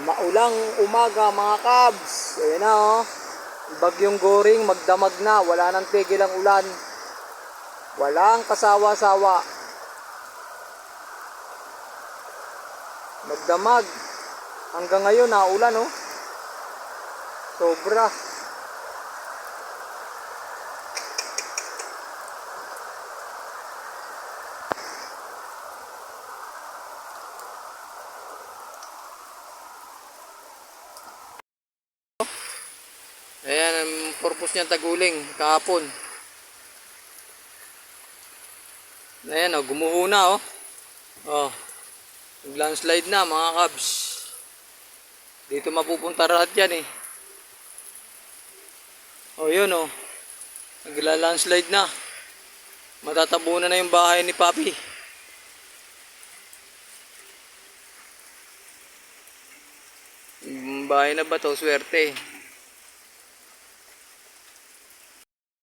Maulang umaga mga kabs. Ayan na oh. Bagyong Goring magdamag na. Wala nang tigil ang ulan. Walang kasawa-sawa. Magdamag. Hanggang ngayon ulan oh. Sobra. Ayan ang purpose niya taguling kahapon. Ayan oh, gumuho na oh. Oh. Nag-landslide na mga kabs. Dito mapupunta lahat yan eh. Oh yun oh. Nagla-landslide na. Matatabunan na yung bahay ni Papi. Bahay na ba to? Swerte.